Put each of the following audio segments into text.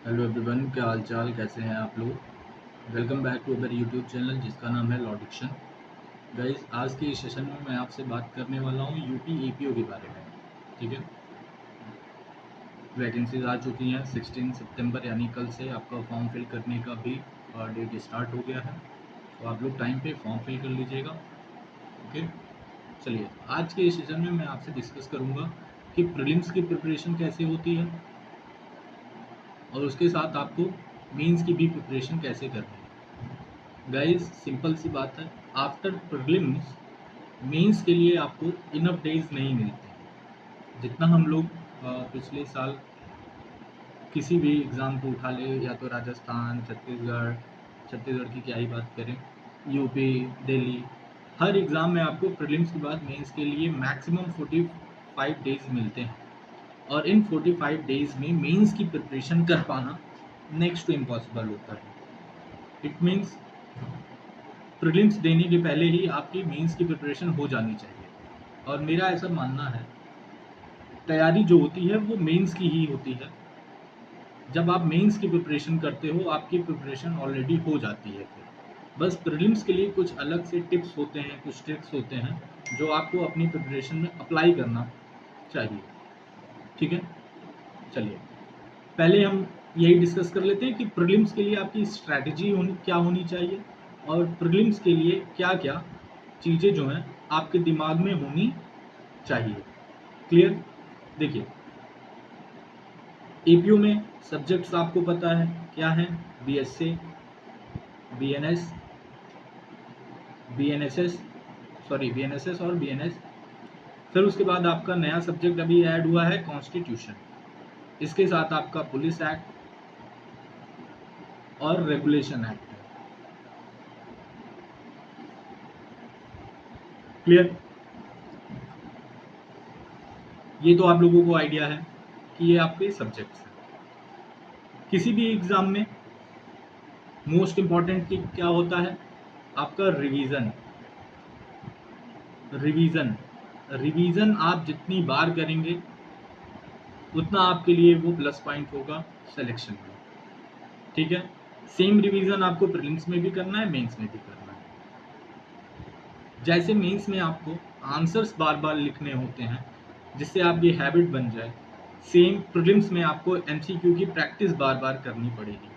Hello everyone, क्या हाल चाल, कैसे हैं आप लोग। Welcome back to our YouTube channel जिसका नाम है लॉडिक्शन। गाइस, आज के इस सेशन में मैं आपसे बात करने वाला हूँ यूपी एपीओ के बारे में। ठीक है, वैकेंसीज आ चुकी हैं 16 सितंबर यानी कल से आपका फॉर्म फिल करने का भी डेट स्टार्ट हो गया है, तो आप लोग टाइम पे फॉर्म फिल कर लीजिएगा। ओके, चलिए आज के इस सेशन में मैं आपसे डिस्कस करूँगा कि प्रीलिम्स की प्रिपरेशन कैसे होती है और उसके साथ आपको मेंस की भी प्रिपरेशन कैसे करनी है। गाइस, सिंपल सी बात है, आफ्टर प्रीलिम्स मेंस के लिए आपको इनफ डेज नहीं मिलते। जितना हम लोग पिछले साल किसी भी एग्ज़ाम को उठा ले, या तो राजस्थान, छत्तीसगढ़ की क्या ही बात करें, यूपी, दिल्ली, हर एग्ज़ाम में आपको प्रीलिम्स के बाद मेंस के लिए मैक्सिमम 45 डेज मिलते हैं। और इन 45 डेज में मेंस की प्रिपरेशन कर पाना नेक्स्ट टू इम्पॉसिबल होता है। इट मीन्स प्रीलिम्स देने के पहले ही आपकी मेंस की प्रिपरेशन हो जानी चाहिए। और मेरा ऐसा मानना है, तैयारी जो होती है वो मेंस की ही होती है। जब आप मेंस की प्रिपरेशन करते हो, आपकी प्रिपरेशन ऑलरेडी हो जाती है। फिर बस प्रीलिम्स के लिए कुछ अलग से टिप्स होते हैं, कुछ ट्रिक्स होते हैं जो आपको अपनी प्रिपरेशन में अप्लाई करना चाहिए। ठीक है, चलिए पहले हम यही डिस्कस कर लेते हैं कि प्रीलिम्स के लिए आपकी स्ट्रैटेजी क्या होनी चाहिए और प्रीलिम्स के लिए क्या क्या चीज़ें जो हैं आपके दिमाग में होनी चाहिए। क्लियर। देखिए, एपीओ में सब्जेक्ट्स आपको पता है क्या है। BSc, BNS, BNSS, sorry BNSS और बीएनएस। फिर उसके बाद आपका नया सब्जेक्ट अभी ऐड हुआ है कॉन्स्टिट्यूशन। इसके साथ आपका पुलिस एक्ट और रेगुलेशन एक्ट है। क्लियर। ये तो आप लोगों को आइडिया है कि ये आपके सब्जेक्ट्स हैं। किसी भी एग्जाम में मोस्ट इम्पॉर्टेंट क्या होता है, आपका रिवीजन। रिवीजन रिवीजन आप जितनी बार करेंगे उतना आपके लिए वो प्लस पॉइंट होगा सिलेक्शन में। ठीक है, सेम रिवीजन आपको प्रीलिम्स में भी करना है, मेंस में भी करना है। जैसे मेंस में आपको आंसर्स बार बार लिखने होते हैं जिससे आपकी हैबिट बन जाए, सेम प्रीलिम्स में आपको एमसीक्यू की प्रैक्टिस बार बार करनी पड़ेगी।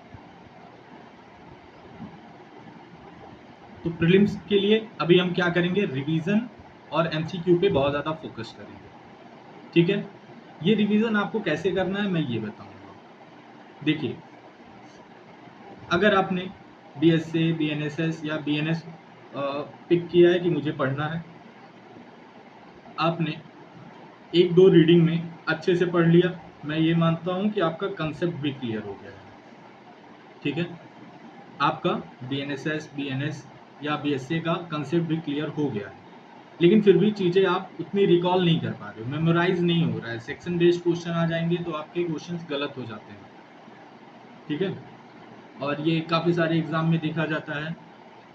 तो प्रीलिम्स के लिए अभी हम क्या करेंगे, रिवीजन और एमसीक्यू पे बहुत ज़्यादा फोकस करेंगे। ठीक है, ये रिवीजन आपको कैसे करना है मैं ये बताऊंगा। देखिए, अगर आपने बीएससी, बीएनएसएस या बीएनएस पिक किया है कि मुझे पढ़ना है, आपने एक दो रीडिंग में अच्छे से पढ़ लिया, मैं ये मानता हूँ कि आपका कंसेप्ट भी क्लियर हो गया है। ठीक है, आपका बीएनएसएस, बीएनएस या बीएससी का कंसेप्ट भी क्लियर हो गया है, लेकिन फिर भी चीज़ें आप उतनी रिकॉल नहीं कर पा रहे हो, मेमोराइज नहीं हो रहा है। सेक्शन बेस्ड क्वेश्चन आ जाएंगे तो आपके क्वेश्चंस गलत हो जाते हैं। ठीक है, और ये काफ़ी सारे एग्ज़ाम में देखा जाता है।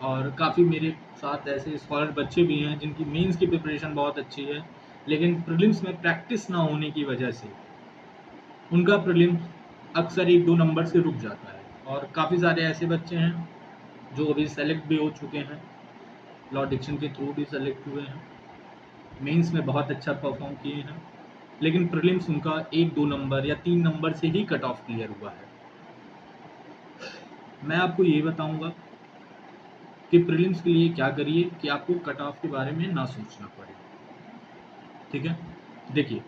और काफ़ी मेरे साथ ऐसे स्कॉलर बच्चे भी हैं जिनकी मेंस की प्रिपरेशन बहुत अच्छी है, लेकिन प्रीलिम्स में प्रैक्टिस ना होने की वजह से उनका प्रीलिम्स अक्सर एक दो नंबर से रुक जाता है। और काफ़ी सारे ऐसे बच्चे हैं जो अभी सेलेक्ट भी हो चुके हैं, लॉ डिक्शन के थ्रू भी सेलेक्ट हुए हैं, मेंस में बहुत अच्छा परफॉर्म किए हैं, लेकिन प्रीलिम्स उनका एक दो नंबर या 3 नंबर से ही कट ऑफ क्लियर हुआ है। मैं आपको ये बताऊंगा कि प्रीलिम्स के लिए क्या करिए कि आपको कट ऑफ के बारे में ना सोचना पड़े। ठीक है, देखिए,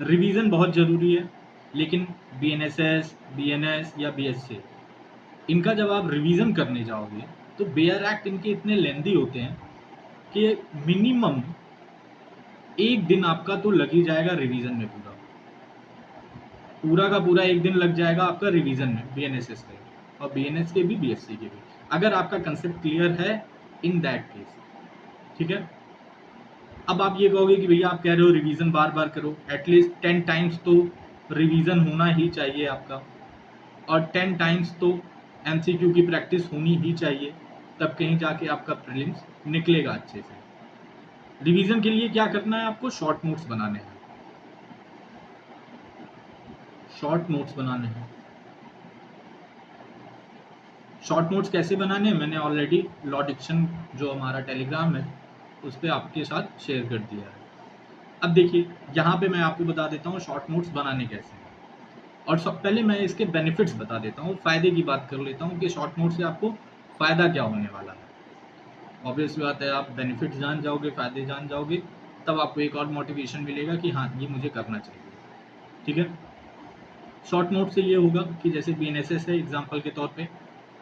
रिवीजन बहुत ज़रूरी है, लेकिन बीएनएसएस, बीएनएस या बीएससी, इनका जब आप रिवीजन करने जाओगे तो बेयर एक्ट इनके इतने लेंदी होते हैं कि मिनिमम एक दिन आपका तो लग ही जाएगा रिवीजन में। पूरा पूरा का पूरा एक दिन लग जाएगा आपका रिवीजन में, बीएनएसएस के और बीएनएस के भी, बीएससी के भी, अगर आपका कंसेप्ट क्लियर है इन दैट केस। ठीक है, अब आप ये कहोगे कि भैया आप कह रहे हो रिवीजन बार बार करो, एटलीस्ट 10 टाइम्स तो रिवीजन होना ही चाहिए आपका, और 10 टाइम्स तो एमसीक्यू की प्रैक्टिस होनी ही चाहिए, तब कहीं जाके आपका प्रीलिम्स निकलेगा अच्छे से। रिवीजन के लिए क्या करना है, आपको शॉर्ट नोट्स बनाने हैं। शॉर्ट नोट्स बनाने हैं, शॉर्ट नोट्स कैसे बनाने हैं मैंने ऑलरेडी लॉ डिक्शन जो हमारा टेलीग्राम है उस पर आपके साथ शेयर कर दिया है। अब देखिए यहाँ पे मैं आपको बता देता हूँ शॉर्ट नोट्स बनाने कैसे हैं, और पहले मैं इसके बेनिफिट्स बता देता हूँ, फ़ायदे की बात कर लेता हूँ कि शॉर्ट नोट से आपको फ़ायदा क्या होने वाला है। ऑब्वियस बात है, आप बेनिफिट्स जान जाओगे, फ़ायदे जान जाओगे, तब आपको एक और मोटिवेशन मिलेगा कि हाँ ये मुझे करना चाहिए। ठीक है, शॉर्ट नोट से ये होगा कि जैसे BNSS है एग्जाम्पल के तौर पे,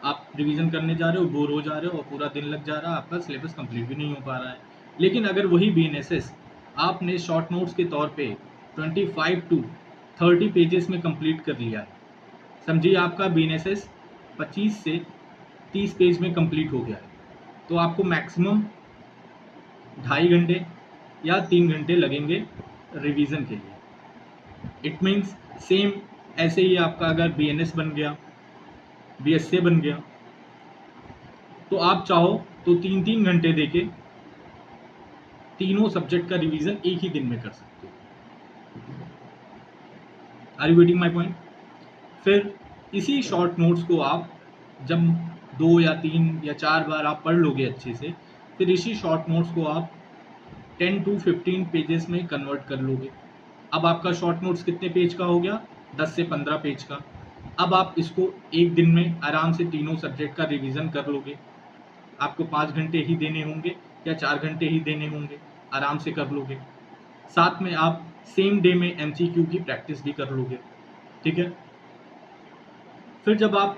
आप रिवीजन करने जा रहे हो, बोर हो जा रहे हो और पूरा दिन लग जा रहा है, आपका सिलेबस कंप्लीट भी नहीं हो पा रहा है। लेकिन अगर वही BNSS आपने शॉर्ट नोट्स के तौर पे 25 to 30 पेजेस में कंप्लीट कर लिया है, समझिए आपका BNSS 25 से 30 पेज में कंप्लीट हो गया है, तो आपको मैक्सिमम 2.5 घंटे या 3 घंटे लगेंगे रिवीजन के लिए। इट मीन्स सेम ऐसे ही आपका अगर BNS बन गया, BSA बन गया, तो आप चाहो तो 3-3 घंटे देके तीनों सब्जेक्ट का रिवीजन एक ही दिन में कर सकते हो। Are you getting my point? फिर इसी शॉर्ट नोट्स को आप जब 2 या 3 या 4 बार आप पढ़ लोगे अच्छे से, फिर इसी शॉर्ट नोट्स को आप 10 to 15 पेजेस में कन्वर्ट कर लोगे। अब आपका शॉर्ट नोट्स कितने पेज का हो गया? 10 से 15 पेज का। अब आप इसको एक दिन में आराम से तीनों सब्जेक्ट का रिवीजन कर लोगे। आपको 5 घंटे ही देने होंगे या 4 घंटे ही देने होंगे, आराम से कर लोगे। साथ में आप सेम डे में MCQ की प्रैक्टिस भी कर लोगे। ठीक है, फिर जब आप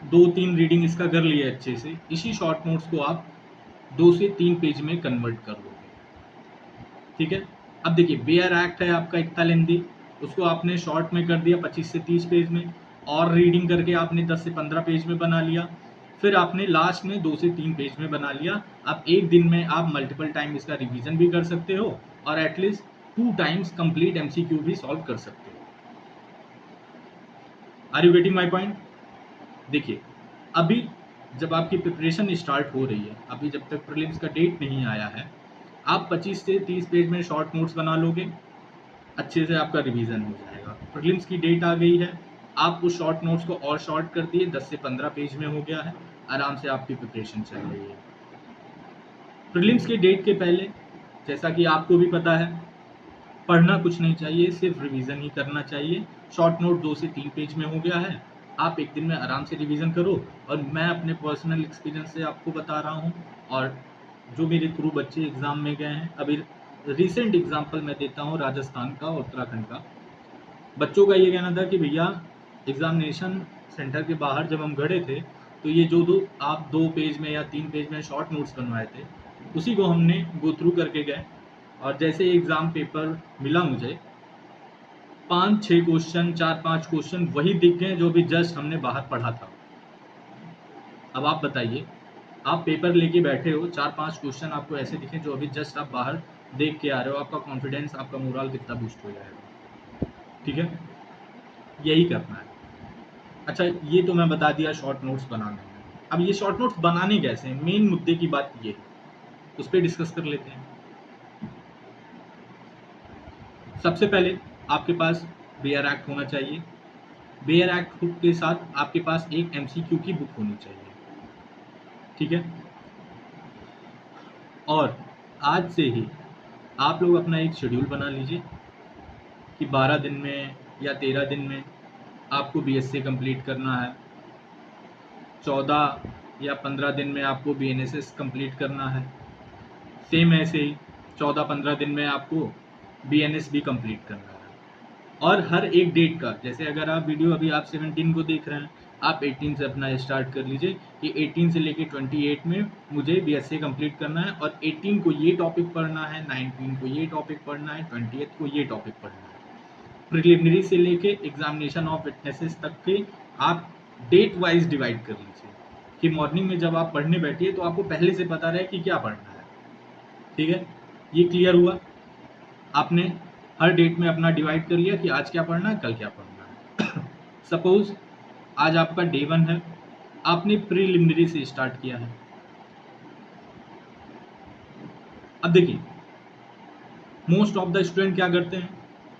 2-3 रीडिंग इसका कर लिए अच्छे से, इसी शॉर्ट नोट्स को आप 2 से 3 पेज में कन्वर्ट कर लोगे। ठीक है, अब देखिए बेयर एक्ट है आपका इतना लेंदी, उसको आपने शॉर्ट में कर दिया 25 से 30 पेज में, और रीडिंग करके आपने 10 से 15 पेज में बना लिया, फिर आपने लास्ट में 2 से 3 पेज में बना लिया। अब एक दिन में आप मल्टीपल टाइम इसका रिवीजन भी कर सकते हो और एटलीस्ट 2 टाइम्स कंप्लीट MCQ भी सॉल्व कर सकते हो। Are you getting my point? देखिए अभी जब आपकी प्रिपरेशन स्टार्ट हो रही है, अभी जब तक प्रीलिम्स का डेट नहीं आया है, आप 25 से 30 पेज में शॉर्ट नोट्स बना लोगे, अच्छे से आपका रिवीजन हो जाएगा। प्रीलिम्स की डेट आ गई है, आप उस शॉर्ट नोट्स को और शॉर्ट कर दिए, 10 से 15 पेज में हो गया है, आराम से आपकी प्रिपरेशन चल रही है। प्रीलिम्स के डेट के पहले जैसा कि आपको भी पता है, पढ़ना कुछ नहीं चाहिए, सिर्फ रिवीजन ही करना चाहिए। शॉर्ट नोट 2 से 3 पेज में हो गया है, आप एक दिन में आराम से रिवीजन करो। और मैं अपने पर्सनल एक्सपीरियंस से आपको बता रहा हूँ, और जो मेरे थ्रू बच्चे एग्ज़ाम में गए हैं, अभी रिसेंट एग्जाम्पल मैं देता हूँ राजस्थान का और उत्तराखंड का। बच्चों का ये कहना था कि भैया एग्जामिनेशन सेंटर के बाहर जब हम खड़े थे, तो ये जो आप 2 पेज में या 3 पेज में शॉर्ट नोट्स बनवाए थे, उसी को हमने गो थ्रू करके गए, और जैसे एग्ज़ाम पेपर मिला मुझे, 5-6 क्वेश्चन, 4-5 क्वेश्चन वही दिख गए जो भी जस्ट हमने बाहर पढ़ा था। अब आप बताइए, आप पेपर लेके बैठे हो, 4-5 क्वेश्चन आपको ऐसे दिखे जो अभी जस्ट आप बाहर देख के आ रहे हो, आपका कॉन्फिडेंस, आपका मोरल कितना बूस्ट हो जाएगा। ठीक है, यही करना है। अच्छा, ये तो मैं बता दिया शॉर्ट नोट्स बनाने में। अब ये शॉर्ट नोट्स बनाने कैसे हैं, मेन मुद्दे की बात ये है, उस पर डिस्कस कर लेते हैं। सबसे पहले आपके पास बेयर एक्ट होना चाहिए। बेयर एक्ट बुक के साथ आपके पास एक MCQ की बुक होनी चाहिए। ठीक है, और आज से ही आप लोग अपना एक शेड्यूल बना लीजिए कि 12 दिन में या 13 दिन में आपको BSA कंप्लीट करना है, 14 या 15 दिन में आपको BNSS कंप्लीट करना है, सेम ऐसे ही 14-15 दिन में आपको BNS भी कंप्लीट करना है। और हर एक डेट का, जैसे अगर आप वीडियो अभी आप 17 को देख रहे हैं, आप 18 से अपना स्टार्ट कर लीजिए कि 18 से लेके 28 में मुझे BSA कंप्लीट करना है, और 18 को ये टॉपिक पढ़ना है, 19 को ये टॉपिक पढ़ना है, 20 को ये टॉपिक पढ़ना है। प्रिलिमिनरी से लेके एग्जामिनेशन ऑफ विटनेसेस तक के आप डेट वाइज डिवाइड कर लीजिए कि मॉर्निंग में जब आप पढ़ने बैठिए तो आपको पहले से पता रहे कि क्या पढ़ना है। ठीक है, ये क्लियर हुआ? आपने हर डेट में अपना डिवाइड कर लिया कि आज क्या पढ़ना है, कल क्या पढ़ना है। सपोज आज आपका डे 1 है, आपने प्रीलिमिनरी से स्टार्ट किया है। अब देखिए मोस्ट ऑफ द स्टूडेंट क्या करते हैं,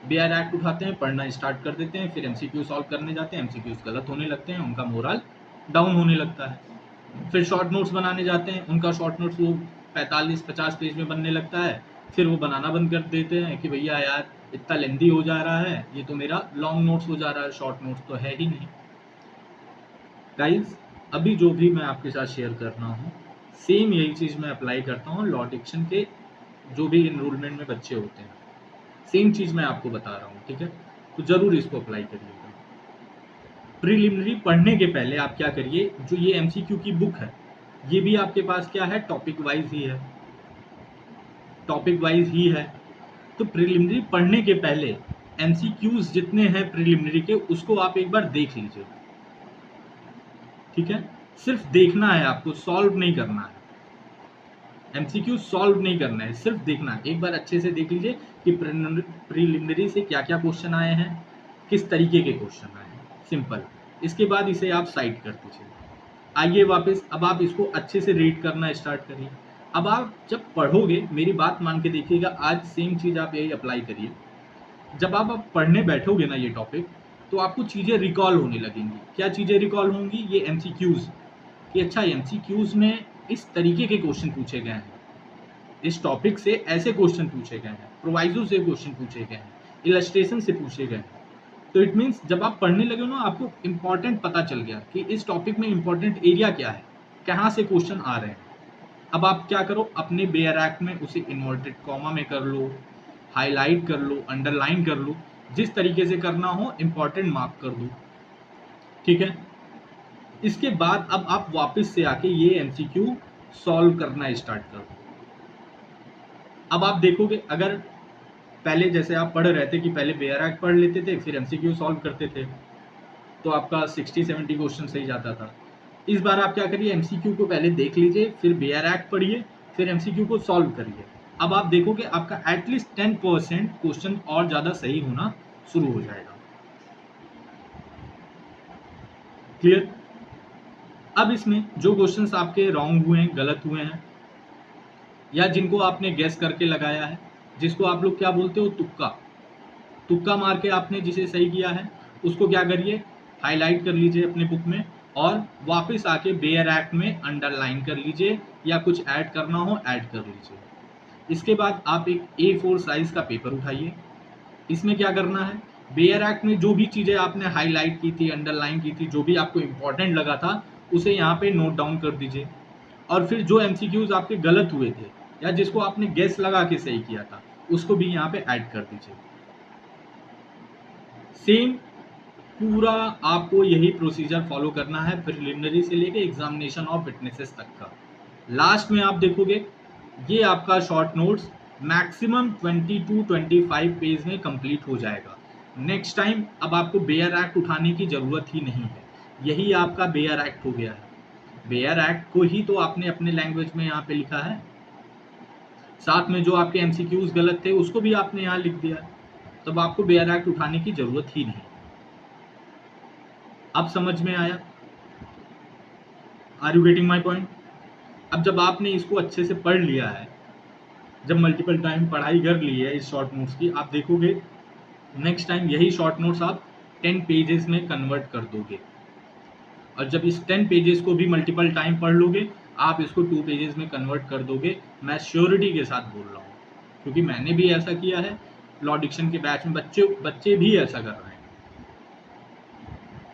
बेयर एक्ट उठाते हैं, पढ़ना स्टार्ट कर देते हैं, फिर MCQ सॉल्व करने जाते हैं, MCQs गलत होने लगते हैं, उनका मोरल डाउन होने लगता है। फिर शॉर्ट नोट्स बनाने जाते हैं, उनका शॉर्ट नोट्स वो 45-50 पेज में बनने लगता है, फिर वो बनाना बंद कर देते हैं कि भैया यार इतना लेंदी हो जा रहा है, ये तो मेरा लॉन्ग नोट्स हो जा रहा है, शॉर्ट नोट्स तो है ही नहीं। गाइज अभी जो भी मैं आपके साथ शेयर कर रहा हूँ, सेम यही चीज़ मैं अप्लाई करता हूँ लॉ डिक्शन के जो भी इनरोलमेंट में बच्चे होते हैं, सेम चीज़ मैं आपको बता रहा हूँ, ठीक है। तो ज़रूर इसको अप्लाई करिएगा। प्रीलिमिनरी पढ़ने के पहले आप क्या करिए, जो ये एमसीक्यू की बुक है ये भी आपके पास क्या है, टॉपिक वाइज ही है, टॉपिक वाइज ही है। तो प्रीलिमिनरी पढ़ने के पहले एमसीक्यूज जितने हैं प्रीलिमिनरी के उसको आप एक बार देख लीजिए, ठीक है। सिर्फ देखना है आपको, सॉल्व नहीं करना है, एमसीक्यू सॉल्व नहीं करना है, सिर्फ देखना है। एक बार अच्छे से देख लीजिए कि प्रीलिमिनरी से क्या क्या क्वेश्चन आए हैं, किस तरीके के क्वेश्चन आए हैं, सिंपल। इसके बाद इसे आप साइड कर दीजिए। आइए वापस, अब आप इसको अच्छे से रीड करना स्टार्ट करिए। अब आप जब पढ़ोगे, मेरी बात मान के देखिएगा, आज सेम चीज़ आप यही अप्लाई करिए। जब आप पढ़ने बैठोगे ना ये टॉपिक, तो आपको चीज़ें रिकॉल होने लगेंगी। क्या चीज़ें रिकॉल होंगी, ये एमसीक्यूज, कि अच्छा एमसीक्यूज में इस तरीके के क्वेश्चन पूछे गए हैं, इस टॉपिक से ऐसे क्वेश्चन पूछे गए हैं, प्रोवाइजो से क्वेश्चन पूछे गए हैं, इलस्ट्रेशन से पूछे गए हैं। तो इट मीन्स जब आप पढ़ने लगे हो ना, आपको इंपॉर्टेंट पता चल गया कि इस टॉपिक में इंपॉर्टेंट एरिया क्या है, कहाँ से क्वेश्चन आ रहे हैं। अब आप क्या करो, अपने बेयर एक्ट में उसे इन्वर्टेड कॉमा में कर लो, हाईलाइट कर लो, अंडरलाइन कर लो, जिस तरीके से करना हो, इंपॉर्टेंट मार्क कर दो, ठीक है। इसके बाद अब आप वापस से आके ये एमसीक्यू सॉल्व करना स्टार्ट कर दो। अब आप देखोगे, अगर पहले जैसे आप पढ़ रहे थे कि पहले बेयर एक्ट पढ़ लेते थे फिर एमसीक्यू सॉल्व करते थे, तो आपका 60-70 क्वेश्चन सही जाता था। इस बार आप क्या करिए, एमसीक्यू को पहले देख लीजिए, फिर बेयर एक्ट पढ़िए, फिर एमसीक्यू को सॉल्व करिए। अब आप देखोगे आपका एटलीस्ट 10% क्वेश्चन और ज़्यादा सही होना शुरू हो जाएगा। क्लियर। अब इसमें जो क्वेश्चंस आपके रॉन्ग हुए हैं, गलत हुए हैं, या जिनको आपने गेस करके लगाया है, जिसको आप लोग क्या बोलते हो, तुक्का, तुक्का मार के आपने जिसे सही किया है, उसको क्या करिए, हाईलाइट कर लीजिए अपने बुक में, और वापस आके बेयर एक्ट में अंडरलाइन कर लीजिए, या कुछ ऐड करना हो ऐड कर लीजिए। इसके बाद आप एक A4 साइज का पेपर उठाइए। इसमें क्या करना है, बेयर एक्ट में जो भी चीज़ें आपने हाईलाइट की थी, अंडरलाइन की थी, जो भी आपको इंपॉर्टेंट लगा था, उसे यहाँ पे नोट डाउन कर दीजिए। और फिर जो एमसीक्यूज आपके गलत हुए थे, या जिसको आपने गेस लगा के सही किया था, उसको भी यहाँ पे ऐड कर दीजिए। सेम पूरा आपको यही प्रोसीजर फॉलो करना है प्रिलिमिनरी से लेके एग्जामिनेशन ऑफ विटनेसेस तक का। लास्ट में आप देखोगे ये आपका short notes maximum 20 to 25 page में कंप्लीट हो जाएगा। नेक्स्ट टाइम अब आपको बेयर एक्ट उठाने की ज़रूरत ही नहीं है, यही आपका बेयर एक्ट हो गया है। बेयर एक्ट को ही तो आपने अपने लैंग्वेज में यहाँ पे लिखा है, साथ में जो आपके एमसीक्यूज गलत थे उसको भी आपने यहाँ लिख दिया, तब आपको बेयर एक्ट उठाने की ज़रूरत ही नहीं। अब समझ में आया, are you getting my point. अब जब आपने इसको अच्छे से पढ़ लिया है, जब मल्टीपल टाइम पढ़ाई कर ली है इस शॉर्ट नोट्स की, आप देखोगे नेक्स्ट टाइम यही शॉर्ट नोट्स आप 10 पेजेस में कन्वर्ट कर दोगे। और जब इस 10 पेजेस को भी मल्टीपल टाइम पढ़ लोगे, आप इसको 2 पेजेस में कन्वर्ट कर दोगे। मैं श्योरिटी के साथ बोल रहा हूँ, क्योंकि मैंने भी ऐसा किया है, लॉ डिक्शन के बैच में बच्चे भी ऐसा कर रहे हैं।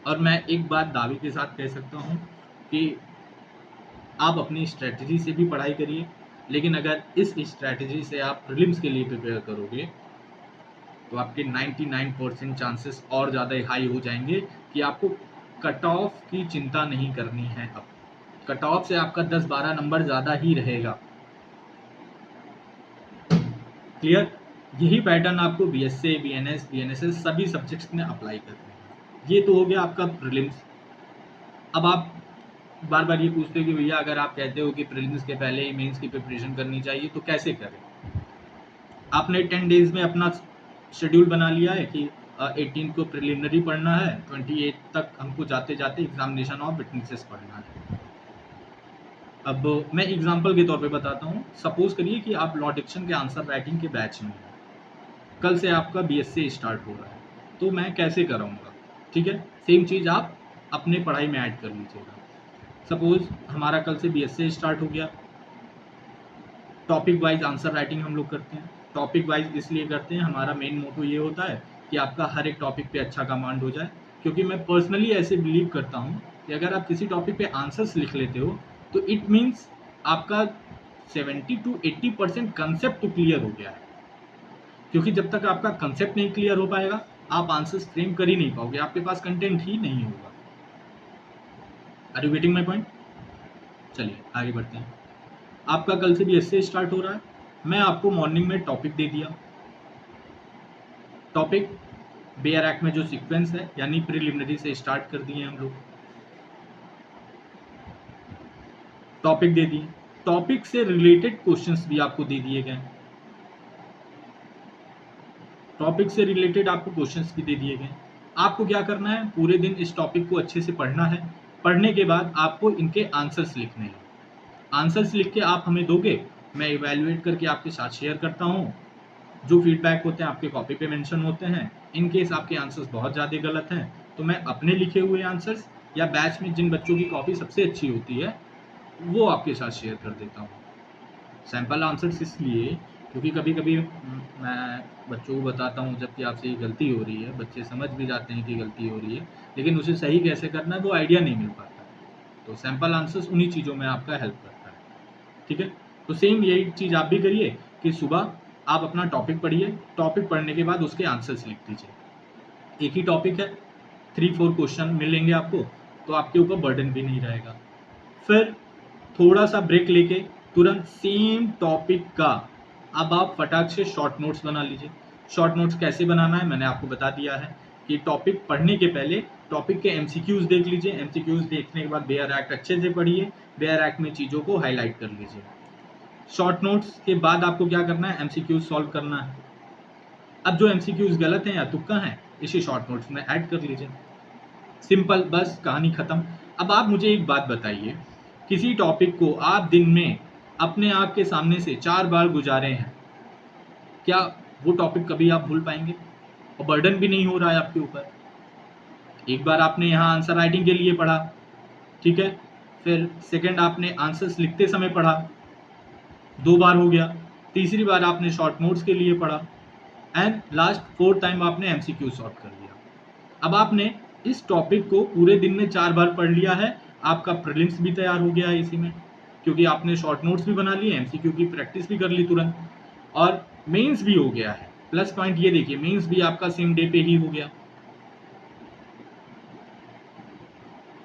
और मैं एक बात दावे के साथ कह सकता हूँ कि आप अपनी स्ट्रेटजी से भी पढ़ाई करिए, लेकिन अगर इस स्ट्रेटजी से आप प्रीलिम्स के लिए प्रिपेयर करोगे तो आपके 99% चांसेस और ज़्यादा हाई हो जाएंगे कि आपको कट ऑफ की चिंता नहीं करनी है। अब कट ऑफ से आपका 10-12 नंबर ज़्यादा ही रहेगा। क्लियर। यही पैटर्न आपको बीएसए, बीएनएस, बीएनएसएस सभी सब्जेक्ट्स में अप्लाई करना है। ये तो हो गया आपका प्रीलिम्स। अब आप बार बार ये पूछते हो कि भैया अगर आप कहते हो कि प्रीलिम्स के पहले ही मेंस की प्रिपरेशन करनी चाहिए तो कैसे करें। आपने 10 डेज में अपना शेड्यूल बना लिया है कि 18 को प्रिलिमिनरी पढ़ना है, 28 तक हमको जाते जाते एग्जामिनेशन ऑफ विटनेसेस पढ़ना है। अब मैं एग्जांपल के तौर पे बताता हूँ। सपोज करिए कि आप लॉ डिक्शन के आंसर राइटिंग के बैच में हैं, कल से आपका बीएससी स्टार्ट हो रहा है, तो मैं कैसे कराऊंगा, ठीक है। सेम चीज़ आप अपने पढ़ाई में ऐड कर लीजिएगा। सपोज हमारा कल से BSA स्टार्ट हो गया, टॉपिक वाइज आंसर राइटिंग हम लोग करते हैं। टॉपिक वाइज इसलिए करते हैं, हमारा मेन मोटो ये होता है कि आपका हर एक टॉपिक पे अच्छा कमांड हो जाए, क्योंकि मैं पर्सनली ऐसे बिलीव करता हूँ कि अगर आप किसी टॉपिक पे आंसर्स लिख लेते हो तो इट मीन्स आपका 70 to 80% कंसेप्ट तो क्लियर हो गया है, क्योंकि जब तक आपका कंसेप्ट नहीं क्लियर हो पाएगा आप आंसर्स फ्रेम कर ही नहीं पाओगे, आपके पास कंटेंट ही नहीं होगा। Are you getting my point? चलिए आगे बढ़ते हैं। आपका कल से BSA स्टार्ट हो रहा है, मैं आपको मॉर्निंग में टॉपिक दे दिया। टॉपिक बेयर एक्ट में जो सीक्वेंस है यानी प्रिलिमिनरी से स्टार्ट कर दिए हम लोग, टॉपिक दे दिए, टॉपिक से रिलेटेड क्वेश्चंस भी आपको दे दिए गए, टॉपिक से रिलेटेड आपको क्वेश्चंस भी दे दिए गए। आपको क्या करना है, पूरे दिन इस टॉपिक को अच्छे से पढ़ना है, पढ़ने के बाद आपको इनके आंसर्स लिखने हैं। आंसर्स लिख के आप हमें दोगे, मैं इवैल्यूएट करके आपके साथ शेयर करता हूँ, जो फीडबैक होते हैं आपके कॉपी पे मेंशन होते हैं। इन केस आपके आंसर्स बहुत ज़्यादा गलत हैं तो मैं अपने लिखे हुए आंसर्स या बैच में जिन बच्चों की कॉपी सबसे अच्छी होती है वो आपके साथ शेयर कर देता हूँ। सैम्पल आंसर्स इसलिए क्योंकि कभी कभी मैं बच्चों को बताता हूँ जबकि आपसे ये गलती हो रही है, बच्चे समझ भी जाते हैं कि गलती हो रही है, लेकिन उसे सही कैसे करना है वो आइडिया नहीं मिल पाता। तो सैम्पल आंसर्स उन्हीं चीज़ों में आपका हेल्प करता है, ठीक है। तो सेम यही चीज़ आप भी करिए कि सुबह आप अपना टॉपिक पढ़िए, टॉपिक पढ़ने के बाद उसके आंसर्स लिख दीजिए। एक ही टॉपिक है, 3-4 क्वेश्चन मिलेंगे आपको, तो आपके ऊपर बर्डन भी नहीं रहेगा। फिर थोड़ा सा ब्रेक लेके तुरंत सेम टॉपिक का अब आप फटाक से शॉर्ट नोट्स बना लीजिए। शॉर्ट नोट्स कैसे बनाना है मैंने आपको बता दिया है कि टॉपिक पढ़ने के पहले टॉपिक के MCQs देख लीजिए, MCQs देखने के बाद बेयर एक्ट अच्छे से पढ़िए, बेयर एक्ट में चीज़ों को हाईलाइट कर लीजिए। शॉर्ट नोट्स के बाद आपको क्या करना है, MCQs सॉल्व करना है। अब जो MCQs गलत हैं या तुक्का हैं इसे शॉर्ट नोट्स में ऐड कर लीजिए, सिंपल, बस कहानी खत्म। अब आप मुझे एक बात बताइए, किसी टॉपिक को आप दिन में अपने आँख के सामने से 4 बार गुजारे हैं, क्या वो टॉपिक कभी आप भूल पाएंगे? और बर्डन भी नहीं हो रहा है आपके ऊपर। एक बार आपने यहाँ आंसर राइटिंग के लिए पढ़ा, ठीक है, फिर सेकंड आपने आंसर्स लिखते समय पढ़ा, 2 बार हो गया, तीसरी बार आपने शॉर्ट नोट्स के लिए पढ़ा, एंड लास्ट 4th टाइम आपने MCQ सॉल्व कर लिया। अब आपने इस टॉपिक को पूरे दिन में 4 बार पढ़ लिया है, आपका प्रीलिम्स भी तैयार हो गया है इसी में, क्योंकि आपने शॉर्ट नोट्स भी बना लिए, MCQ की प्रैक्टिस भी कर ली तुरंत, और मेंस भी हो गया है। प्लस पॉइंट ये देखिए, मेंस भी आपका सेम डे पे ही हो गया।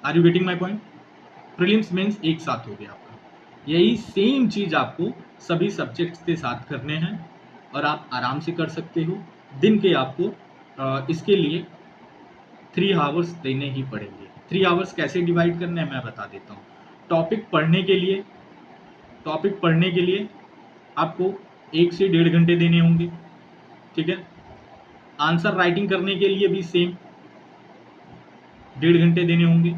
Are you getting my point? Prelims mains एक साथ हो गया आपका। यही सेम चीज आपको सभी सब्जेक्ट्स के साथ करने हैं और आप आराम से कर सकते हो। दिन के आपको इसके लिए 3 आवर्स देने ही पड़ेंगे। 3 आवर्स कैसे डिवाइड करने हैं मैं बता देता हूँ। टॉपिक पढ़ने के लिए आपको 1 से 1.5 घंटे देने होंगे, ठीक है। आंसर राइटिंग करने के लिए भी सेम 1.5 घंटे देने होंगे,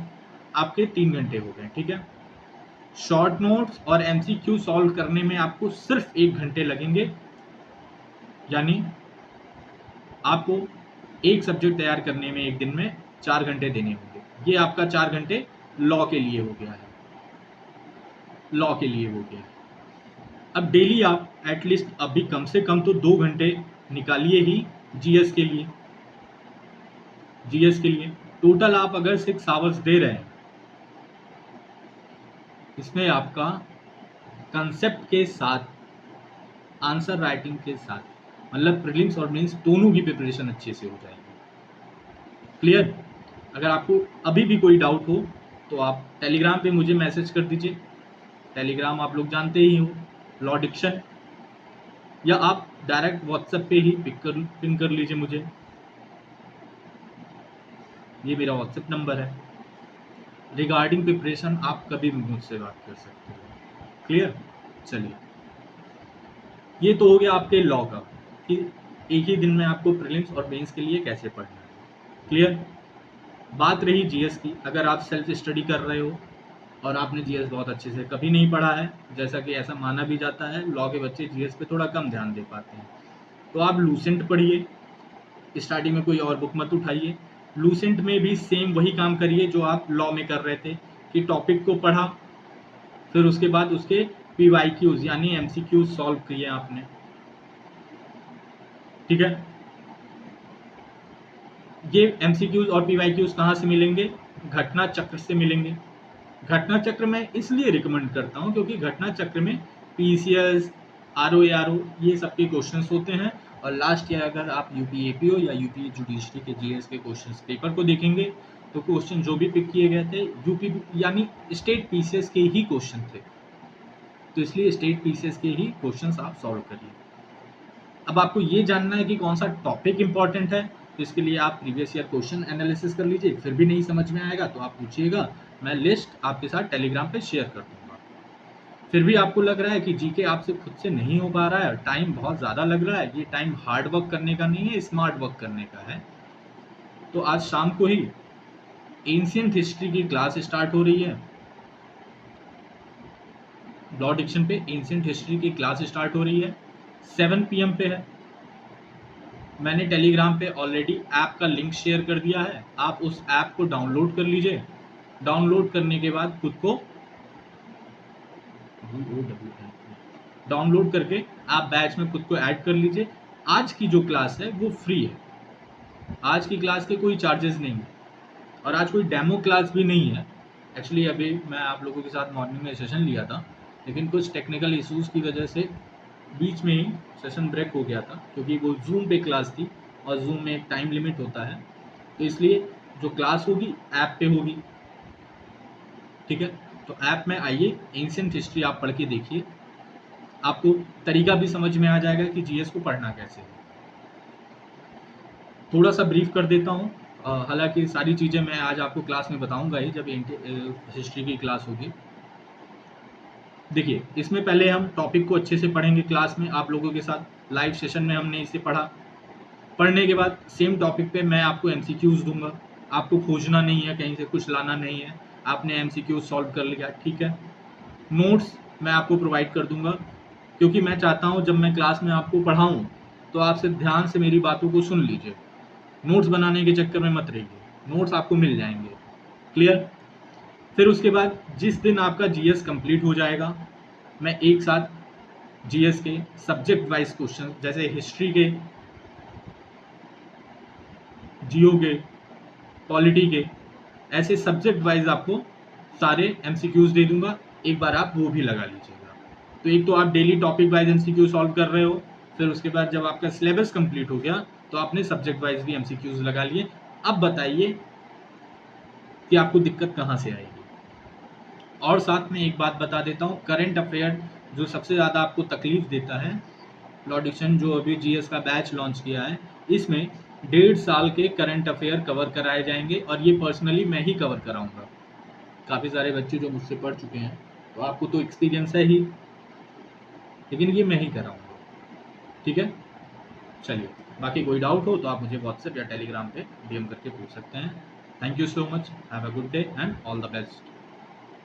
आपके 3 घंटे हो गए, ठीक है। शॉर्ट नोट्स और MCQ सॉल्व करने में आपको सिर्फ 1 घंटे लगेंगे, यानी आपको एक सब्जेक्ट तैयार करने में एक दिन में 4 घंटे देने होंगे। ये आपका 4 घंटे लॉ के लिए हो गया है, लॉ के लिए हो गया। अब डेली आप एटलीस्ट अभी कम से कम तो 2 घंटे निकालिए ही GS के लिए। GS के लिए टोटल आप अगर 6 आवर्स दे रहे हैं, इसमें आपका कंसेप्ट के साथ, आंसर राइटिंग के साथ, मतलब प्रीलिम्स और मेंस दोनों की प्रिपरेशन अच्छे से हो जाएगी। क्लियर? अगर आपको अभी भी कोई डाउट हो तो आप टेलीग्राम पे मुझे मैसेज कर दीजिए। टेलीग्राम आप लोग जानते ही हो, लॉ डिक्शन, या आप डायरेक्ट व्हाट्सएप पे ही पिन कर लीजिए मुझे, ये मेरा व्हाट्सएप नंबर है। रिगार्डिंग प्रिपरेशन आप कभी भी मुझसे बात कर सकते हो। क्लियर? चलिए, ये तो हो गया आपके लॉ का कि एक ही दिन में आपको प्रीलिम्स और मेंस के लिए कैसे पढ़ना है। क्लियर? बात रही GS की, अगर आप सेल्फ स्टडी कर रहे हो और आपने GS बहुत अच्छे से कभी नहीं पढ़ा है, जैसा कि ऐसा माना भी जाता है लॉ के बच्चे GS पे थोड़ा कम ध्यान दे पाते हैं, तो आप लूसेंट पढ़िए। स्टार्टिंग में कोई और बुक मत उठाइए, लूसेंट में भी सेम वही काम करिए जो आप लॉ में कर रहे थे, कि टॉपिक को पढ़ा, फिर उसके बाद उसके PYQs यानी MCQs सॉल्व किए आपने, ठीक है। ये MCQs और PYQs कहाँ से मिलेंगे? घटना चक्र से मिलेंगे। घटना चक्र मैं इसलिए रिकमेंड करता हूँ क्योंकि घटना चक्र में PCS, RO ये सब के क्वेश्चंस होते हैं, और लास्ट ईयर अगर आप UP-APO या UP जुडिशरी के GS के क्वेश्चंस पेपर को देखेंगे तो क्वेश्चन जो भी पिक किए गए थे यूपी यानी स्टेट PCS के ही क्वेश्चन थे, तो इसलिए स्टेट PCS के ही क्वेश्चंस आप सॉल्व करिए। अब आपको ये जानना है कि कौन सा टॉपिक इंपॉर्टेंट है, तो इसके लिए आप प्रीवियस ईयर क्वेश्चन एनालिसिस कर लीजिए। फिर भी नहीं समझ में आएगा तो आप पूछिएगा, मैं लिस्ट आपके साथ टेलीग्राम पे शेयर कर दूंगा। फिर भी आपको लग रहा है कि जीके आपसे खुद से नहीं हो पा रहा है, टाइम बहुत ज़्यादा लग रहा है, ये टाइम हार्ड वर्क करने का नहीं है, स्मार्ट वर्क करने का है, तो आज शाम को ही एंशिएंट हिस्ट्री की क्लास स्टार्ट हो रही है। लॉ डिक्शन पे एंशिएंट हिस्ट्री की क्लास स्टार्ट हो रही है, 7 PM पे है। मैंने टेलीग्राम पे ऑलरेडी ऐप का लिंक शेयर कर दिया है, आप उस ऐप को डाउनलोड कर लीजिए। डाउनलोड करने के बाद खुद को डाउनलोड करके आप बैच में खुद को ऐड कर लीजिए। आज की जो क्लास है वो फ्री है, आज की क्लास के कोई चार्जेस नहीं है, और आज कोई डेमो क्लास भी नहीं है। एक्चुअली अभी मैं आप लोगों के साथ मॉर्निंग में सेशन लिया था, लेकिन कुछ टेक्निकल इश्यूज़ की वजह से बीच में ही सेशन ब्रेक हो गया था, क्योंकि वो जूम पे क्लास थी और जूम में एक टाइम लिमिट होता है, तो इसलिए जो क्लास होगी ऐप पे होगी, ठीक है। तो ऐप में आइए, एंशिएंट हिस्ट्री आप पढ़ के देखिए, आपको तरीका भी समझ में आ जाएगा कि जीएस को पढ़ना कैसे है। थोड़ा सा ब्रीफ कर देता हूँ, हालांकि सारी चीज़ें मैं आज आपको क्लास में बताऊंगा ही जब हिस्ट्री की क्लास होगी। देखिए, इसमें पहले हम टॉपिक को अच्छे से पढ़ेंगे क्लास में आप लोगों के साथ, लाइव सेशन में हमने इसे पढ़ा। पढ़ने के बाद सेम टॉपिक पे मैं आपको MCQs दूंगा, आपको खोजना नहीं है, कहीं से कुछ लाना नहीं है, आपने MCQs सॉल्व कर लिया, ठीक है। नोट्स मैं आपको प्रोवाइड कर दूंगा, क्योंकि मैं चाहता हूँ जब मैं क्लास में आपको पढ़ाऊँ तो आपसे ध्यान से मेरी बातों को सुन लीजिए, नोट्स बनाने के चक्कर में मत रहिए, नोट्स आपको मिल जाएंगे, क्लियर। फिर उसके बाद जिस दिन आपका GS कंप्लीट हो जाएगा, मैं एक साथ GS के सब्जेक्ट वाइज क्वेश्चन जैसे हिस्ट्री के, जियो के, पॉलिटी के, ऐसे सब्जेक्ट वाइज आपको सारे MCQs दे दूंगा, एक बार आप वो भी लगा लीजिएगा। तो एक तो आप daily topic wise MCQ solve कर रहे हो, फिर उसके बाद जब आपका सिलेबस कंप्लीट हो गया तो आपने सब्जेक्ट वाइज भी MCQs लगा लिए। अब बताइए कि आपको दिक्कत कहाँ से आएगी। और साथ में एक बात बता देता हूँ, करंट अफेयर जो सबसे ज़्यादा आपको तकलीफ देता है, लॉ डिक्शन जो अभी GS का बैच लॉन्च किया है, इसमें 1.5 साल के करंट अफेयर कवर कराए जाएंगे, और ये पर्सनली मैं ही कवर कराऊंगा। काफ़ी सारे बच्चे जो मुझसे पढ़ चुके हैं तो आपको तो एक्सपीरियंस है ही, लेकिन ये मैं ही कराऊंगा, ठीक है। चलिए, बाकी कोई डाउट हो तो आप मुझे व्हाट्सएप या टेलीग्राम पे DM करके पूछ सकते हैं। Thank you so much, have a good day and all the best.